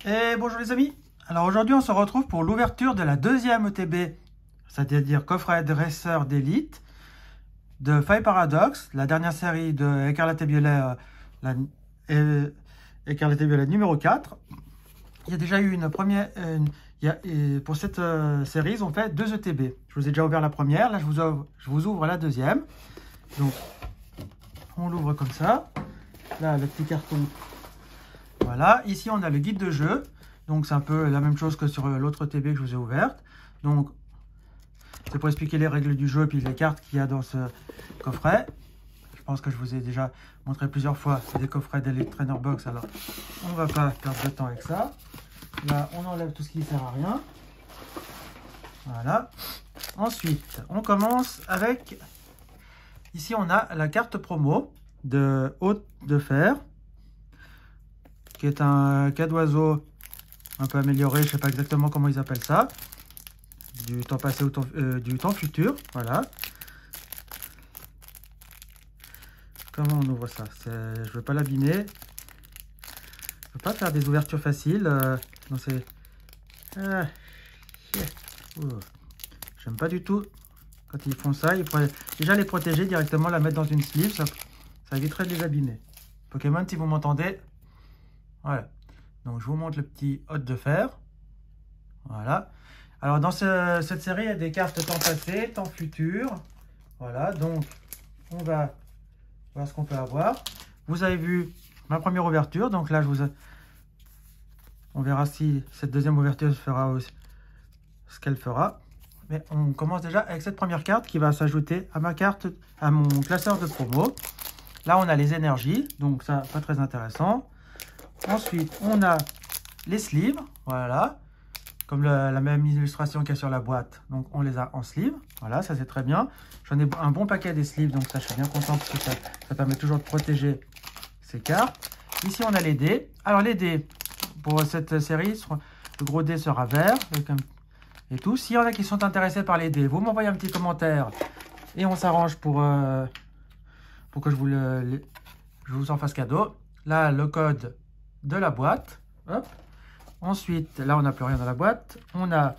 Et bonjour les amis. Alors aujourd'hui on se retrouve pour l'ouverture de la deuxième ETB, c'est-à-dire coffret dresseur d'élite de Faille Paradox, la dernière série de Écarlate et Violet, Écarlate et Violet numéro 4. Il y a déjà eu une première, pour cette série ils ont fait 2 ETB. Je vous ai déjà ouvert la première, là je vous ouvre la deuxième. Donc on l'ouvre comme ça, là le petit carton. Voilà, ici on a le guide de jeu, donc c'est un peu la même chose que sur l'autre TB que je vous ai ouverte. Donc c'est pour expliquer les règles du jeu et puis les cartes qu'il y a dans ce coffret. Je pense que je vous ai déjà montré plusieurs fois, c'est des coffrets d'Elite Trainer Box, alors on va pas perdre de temps avec ça. Là on enlève tout ce qui ne sert à rien. Voilà. Ensuite on commence avec, ici on a la carte promo de Hôte de Fer, qui est un cas d'oiseau un peu amélioré, je ne sais pas exactement comment ils appellent ça, du temps passé au du temps futur, voilà. Comment on ouvre ça? Je ne veux pas l'abîmer, je ne veux pas faire des ouvertures faciles, non c'est... J'aime pas du tout quand ils font ça. Il faudrait déjà les protéger directement, la mettre dans une sleeve, ça éviterait de les abîmer. Pokémon, si vous m'entendez. Voilà, donc je vous montre le petit Hôte de Fer. Voilà. Alors dans cette série, il y a des cartes temps passé, temps futur. Voilà, donc on va voir ce qu'on peut avoir. Vous avez vu ma première ouverture, donc là on verra si cette deuxième ouverture fera aussi ce qu'elle fera. Mais on commence déjà avec cette première carte qui va s'ajouter à ma carte, à mon classeur de promo. Là on a les énergies, donc ça pas très intéressant. Ensuite, on a les sleeves, voilà, comme la même illustration qu'il y a sur la boîte. Donc, on les a en sleeve, voilà, ça c'est très bien. J'en ai un bon paquet des sleeves, donc ça, je suis bien content parce que ça permet toujours de protéger ces cartes. Ici, on a les dés. Alors, les dés, pour cette série, le gros dé sera vert et tout. S'il y en a qui sont intéressés par les dés, vous m'envoyez un petit commentaire et on s'arrange pour que je vous en fasse cadeau. Là, le code de la boîte. Hop. Ensuite, là, on n'a plus rien dans la boîte. On a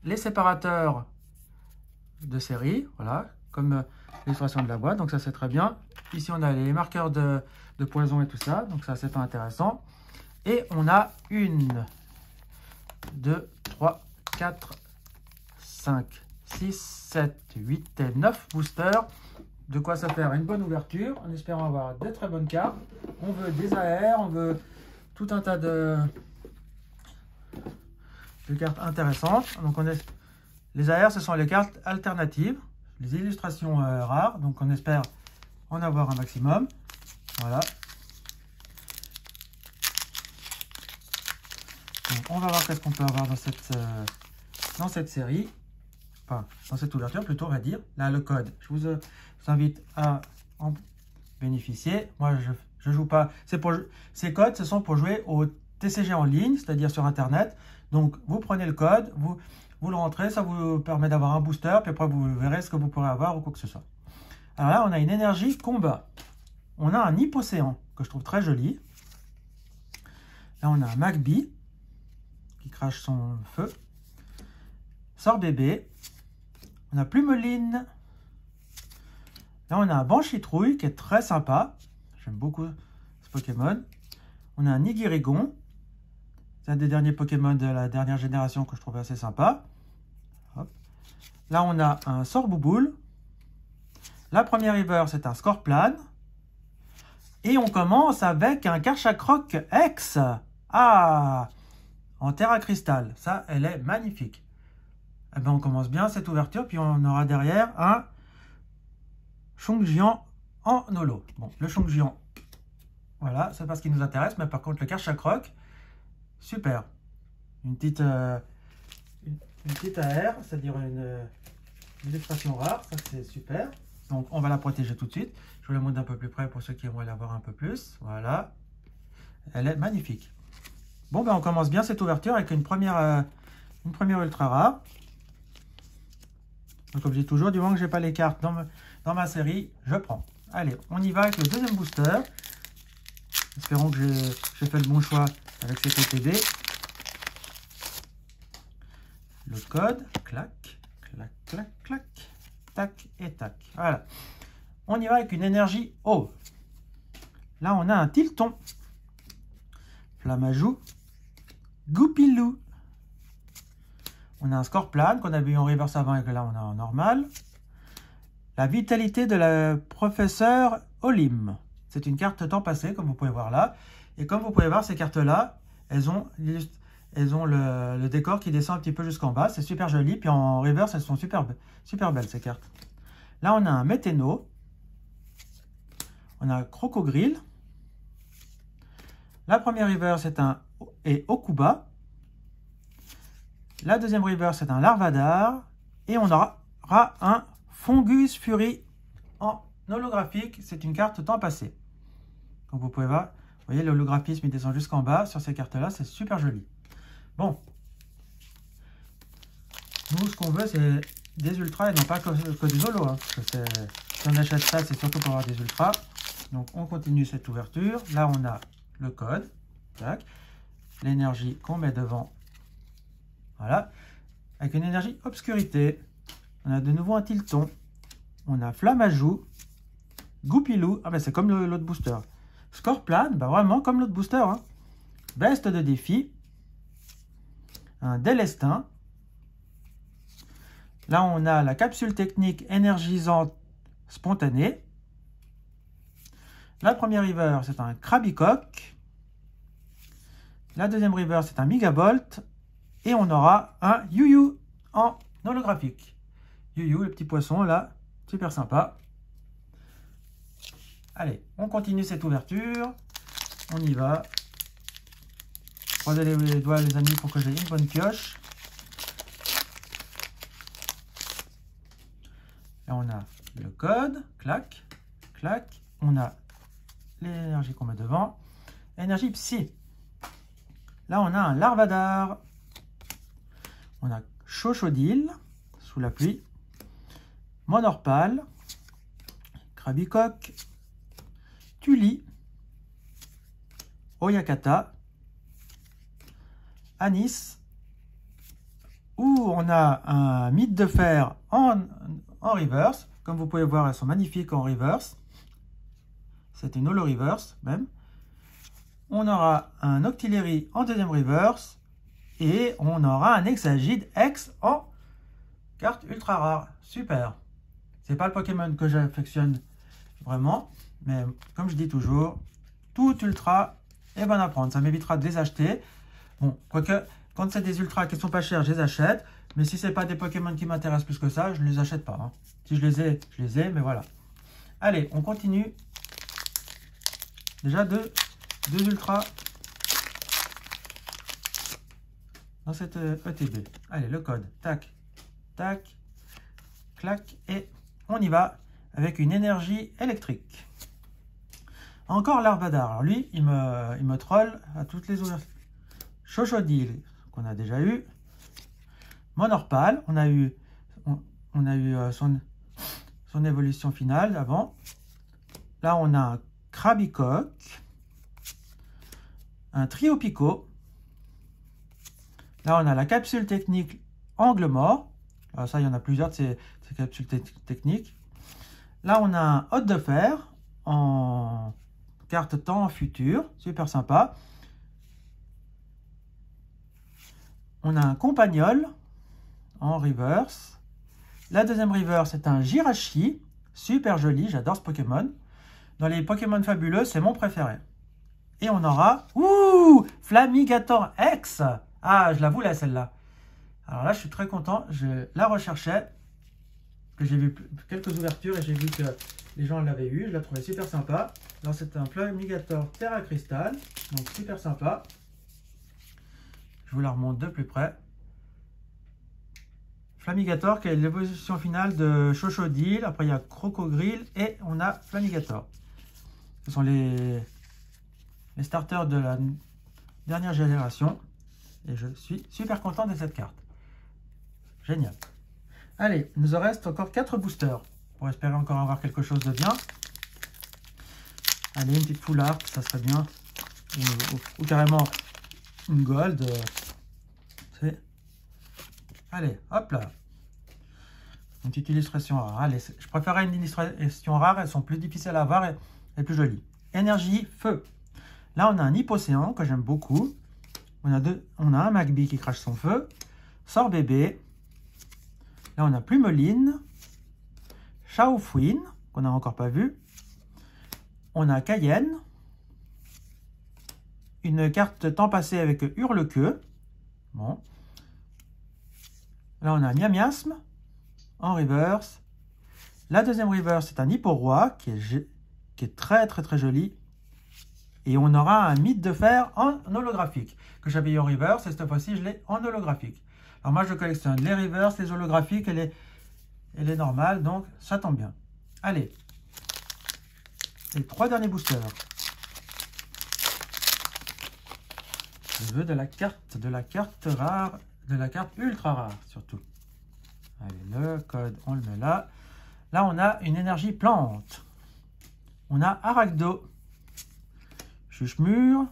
les séparateurs de série, voilà, comme l'illustration de la boîte. Donc, ça, c'est très bien. Ici, on a les marqueurs de poison et tout ça. Donc, ça, c'est pas intéressant. Et on a 1, 2, 3, 4, 5, 6, 7, 8 et 9 boosters. De quoi ça faire une bonne ouverture, en espérant avoir de très bonnes cartes. On veut des AR, on veut tout un tas de cartes intéressantes. Donc les AR, ce sont les cartes alternatives, les illustrations rares. Donc on espère en avoir un maximum. Voilà. Donc on va voir qu'est-ce qu'on peut avoir dans cette série. Enfin, dans cette ouverture plutôt, on va dire. Là, le code. Je vous invite à en bénéficier. Moi, je joue pas. Ces codes, ce sont pour jouer au TCG en ligne, c'est-à-dire sur Internet. Donc, vous prenez le code, vous le rentrez, ça vous permet d'avoir un booster, puis après, vous verrez ce que vous pourrez avoir ou quoi que ce soit. Alors là, on a une énergie combat. On a un Hippocéan, que je trouve très joli. Là, on a un Magby, qui crache son feu. Sort bébé. On a Plumeline. Là, on a un Banchitrouille qui est très sympa. J'aime beaucoup ce Pokémon. On a un Nigirigon. C'est un des derniers Pokémon de la dernière génération que je trouve assez sympa. Hop. Là, on a un Sorbouboule. La première river, c'est un Scorplan. Et on commence avec un Karchakroc X. Ah, en terre à cristal. Ça, elle est magnifique. Eh ben, on commence bien cette ouverture, puis on aura derrière un Chongjian en holo. Bon, le Chongjian, voilà, c'est pas ce qui nous intéresse, mais par contre le Karchakroc, super. Une petite AR, c'est-à-dire une illustration rare, ça c'est super. Donc on va la protéger tout de suite. Je vous la montre d'un peu plus près pour ceux qui aimeraient la voir un peu plus. Voilà, elle est magnifique. Bon, ben on commence bien cette ouverture avec une première ultra rare. Donc comme je dis toujours, du moment que je n'ai pas les cartes dans ma série, je prends. Allez, on y va avec le deuxième booster. Espérons que j'ai fait le bon choix avec cet OTB. Le code, clac, clac, clac, clac, tac et tac. Voilà. On y va avec une énergie eau. Là, on a un Tilton. Flamajou. Goupilou. On a un Scorpion qu'on a vu en reverse avant et que là, on a en normal. La vitalité de la professeure Olim. C'est une carte temps passé, comme vous pouvez voir là. Et comme vous pouvez voir, ces cartes-là, elles ont le décor qui descend un petit peu jusqu'en bas. C'est super joli. Puis en reverse, elles sont super belles, ces cartes. Là, on a un Météno. On a un Crocogrill. La première reverse est Okuba. La deuxième reverse, c'est un Larvadar. Et on aura un Fungus Fury en holographique. C'est une carte temps passé. Comme vous pouvez voir, vous voyez, l'holographisme, il descend jusqu'en bas. Sur ces cartes-là, c'est super joli. Bon. Nous, ce qu'on veut, c'est des ultras et non pas que des holos. Hein. Si on achète ça, c'est surtout pour avoir des ultras. Donc, on continue cette ouverture. Là, on a le code. L'énergie qu'on met devant. Voilà. Avec une énergie obscurité. On a de nouveau un Tilton. On a Flamajou. Goupilou. Ah ben c'est comme l'autre booster. Scorpion, bah vraiment comme l'autre booster. Hein. Best de défi. Un Délestin. Là, on a la capsule technique énergisante spontanée. La première river, c'est un Krabicoque. La deuxième river, c'est un Megabolt. Et on aura un Yu-Yu en holographique. Yu-Yu, le petit poisson, là. Super sympa. Allez, on continue cette ouverture. On y va. Croisez les doigts, les amis, pour que j'ai une bonne pioche. Là, on a le code. Clac, clac. On a l'énergie qu'on met devant. Énergie Psy. Là, on a un Larvadar. On a Chochodile, sous la pluie. Monorpal. Krabicoque. Tuli. Oyakata. Anis. Où on a un mythe de fer en reverse. Comme vous pouvez voir, elles sont magnifiques en reverse. C'est une holo reverse même. On aura un Octillery en deuxième reverse. Et on aura un Exagide X en carte ultra rare. Super. C'est pas le Pokémon que j'affectionne vraiment. Mais comme je dis toujours, tout ultra est bon à prendre. Ça m'évitera de les acheter. Bon, quoique, quand c'est des ultras qui sont pas chers, je les achète. Mais si c'est pas des Pokémon qui m'intéressent plus que ça, je ne les achète pas. Hein. Si je les ai, mais voilà. Allez, on continue. Déjà deux ultras dans cette ETB. Allez, le code. Tac, tac, clac. Et on y va avec une énergie électrique. Encore Larvadar. Alors lui, il me troll à toutes les ouvertures. Chochodile, qu'on a déjà eu. Monorpal, on a eu son évolution finale avant. Là, on a un Krabicoque. Un Triopico. Là, on a la capsule technique Angle Mort. Alors ça, il y en a plusieurs de ces capsules techniques. Là, on a un Hôte de Fer en carte temps futur. Super sympa. On a un Compagnol en reverse. La deuxième reverse, c'est un Jirachi. Super joli, j'adore ce Pokémon. Dans les Pokémon fabuleux, c'est mon préféré. Et on aura... Ouh, Flamigator X. Ah, je la voulais celle-là. Alors là, je suis très content. Je la recherchais. Que j'ai vu quelques ouvertures et j'ai vu que les gens l'avaient eu. Je la trouvais super sympa. Alors c'est un Flamigator Terra Cristal. Donc super sympa. Je vous la remonte de plus près. Flamigator qui est l'évolution finale de Chochodile. Après il y a Crocogrill et on a Flamigator. Ce sont les starters de la dernière génération. Et je suis super content de cette carte. Génial. Allez, il nous en reste encore 4 boosters. Pour espérer encore avoir quelque chose de bien. Allez, une petite full art, ça serait bien. ou carrément une gold. Allez, hop là. Une petite illustration rare. Allez, je préférais une illustration rare, elles sont plus difficiles à avoir et plus jolies. Énergie, feu. Là, on a un Hippocéan que j'aime beaucoup. On a un Magby qui crache son feu. Sort bébé. Là, on a Plumeline. Shaofouine, qu'on n'a encore pas vu. On a Cayenne. Une carte temps passé avec Hurle-Queue. Bon. Là, on a Miamiasme en reverse. La deuxième reverse, c'est un Hipporoi qui est très joli. Et on aura un Mythe de Fer en holographique que j'avais eu en reverse et cette fois-ci, je l'ai en holographique. Alors moi, je collectionne les reverse, les holographiques et les normales, donc ça tombe bien. Allez, les 3 derniers boosters. Je veux de la carte rare, de la carte ultra rare surtout. Allez, le code, on le met là. Là, on a une énergie plante. On a Arachdo, Chuchemure,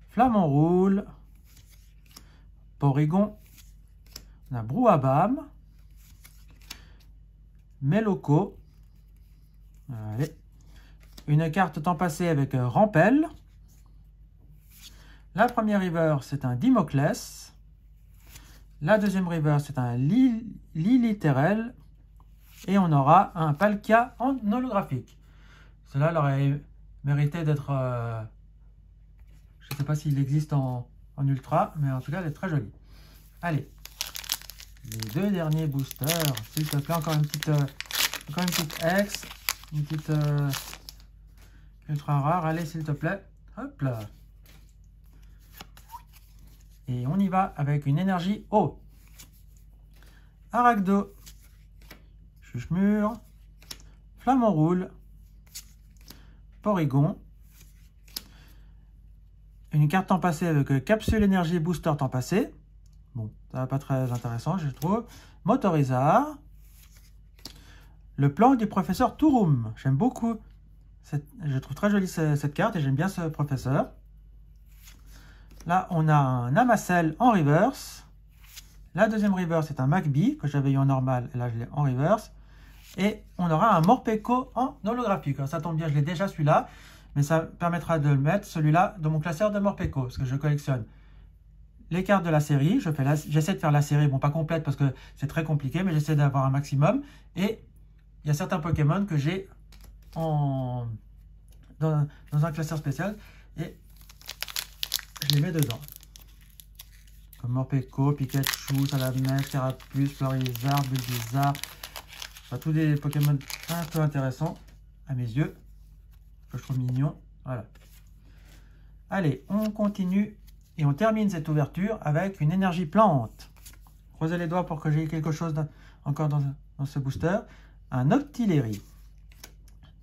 Flamant Roule, Porygon, on a Brouhabam, Meloco, allez, une carte temps passé avec Rampel. La première river, c'est un Dimoclès. La deuxième river, c'est un Liliterel. Et on aura un Palkia en holographique. Cela aurait mérité d'être... je ne sais pas s'il existe en ultra, mais en tout cas, elle est très jolie. Allez, les 2 derniers boosters. S'il te plaît, encore une petite X. Une petite ultra rare. Allez, s'il te plaît. Hop là. Et on y va avec une énergie eau. Arachdo, Chuchemure, Flamant Roule, Porygon, une carte temps passé avec Capsule Énergie Booster temps passé. Bon, ça va pas très intéressant, je trouve. Motorizard, le plan du professeur Touroum. J'aime beaucoup, je trouve très jolie cette carte et j'aime bien ce professeur. Là, on a un Amacel en reverse. La deuxième reverse, c'est un Magby que j'avais eu en normal. Et là, je l'ai en reverse. Et on aura un Morpeko en holographique. Alors, ça tombe bien, je l'ai déjà celui-là. Mais ça permettra de mettre celui-là dans mon classeur de Morpeko. Parce que je collectionne les cartes de la série. J'essaie de faire la série. Bon, pas complète parce que c'est très compliqué. Mais j'essaie d'avoir un maximum. Et il y a certains Pokémon que j'ai dans un classeur spécial. Et je les mets dedans. Comme Morpeko, Pikachu, Salamèche, Terrapus, Florizard, Bulbizarre. Enfin, tous des Pokémon un peu intéressants à mes yeux. Que je trouve mignon. Voilà. Allez, on continue et on termine cette ouverture avec une énergie plante. Croisez les doigts pour que j'ai quelque chose encore dans ce booster. Un Octillery,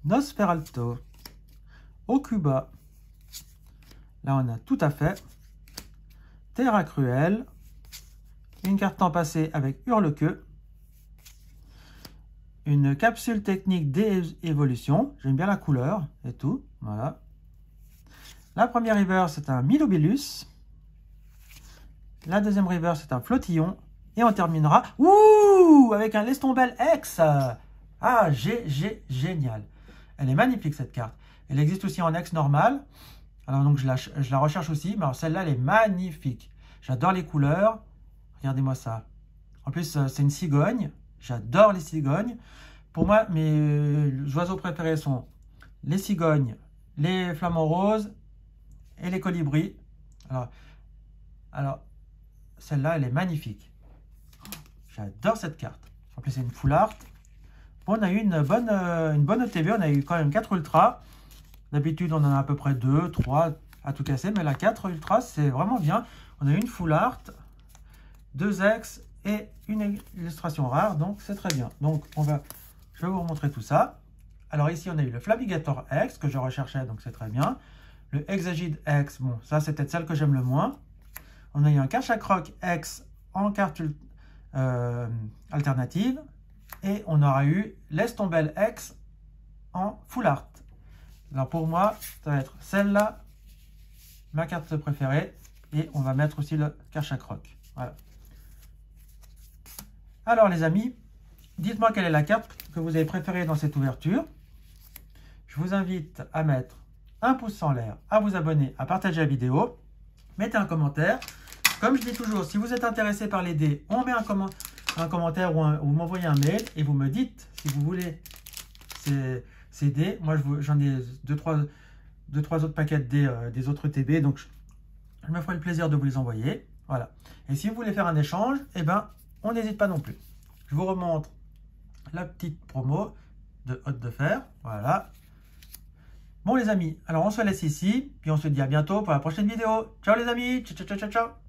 Nosferalto, Okuba. Là, on a tout à fait. Terra Cruel. Une carte temps passé avec Hurle-Queue. Une capsule technique d'évolution. J'aime bien la couleur et tout. Voilà. La première river, c'est un Milobellus. La deuxième river, c'est un Flottillon. Et on terminera avec un Lestombel X. Ah, génial. Elle est magnifique cette carte. Elle existe aussi en X normal. Alors donc je la recherche aussi. Mais alors celle-là, elle est magnifique. J'adore les couleurs. Regardez-moi ça. En plus, c'est une cigogne. J'adore les cigognes. Pour moi, mes oiseaux préférés sont les cigognes, les flamants roses et les colibris. Alors celle-là, elle est magnifique. J'adore cette carte. En plus, c'est une full art. Bon, on a eu une bonne ETB. On a eu quand même 4 ultras. D'habitude, on en a à peu près 2, 3 à tout casser. Mais la 4 ultras, c'est vraiment bien. On a eu une full art, 2 X et une illustration rare. Donc, c'est très bien. Donc, je vais vous remontrer tout ça. Alors ici, on a eu le Flavigator X que je recherchais. Donc, c'est très bien. Le Exagide X, bon, ça, c'est peut-être celle que j'aime le moins. On a eu un Cachacroc X en carte alternative. Et on aura eu l'Estombel X en full art. Alors pour moi, ça va être celle-là ma carte préférée. Et on va mettre aussi le Karchak Rock. Voilà. Alors les amis, dites-moi quelle est la carte que vous avez préférée dans cette ouverture. Je vous invite à mettre un pouce en l'air, à vous abonner, à partager la vidéo. Mettez un commentaire. Comme je dis toujours, si vous êtes intéressé par les dés, on met un commentaire ou vous m'envoyez un mail et vous me dites si vous voulez ces dés. Moi, j'en ai deux, trois autres paquets de dés des autres TB, donc je me ferai le plaisir de vous les envoyer. Voilà. Et si vous voulez faire un échange, eh ben, on n'hésite pas non plus. Je vous remontre la petite promo de Hôte de Fer. Voilà. Bon les amis, alors on se laisse ici, puis on se dit à bientôt pour la prochaine vidéo. Ciao les amis, ciao ciao ciao ciao.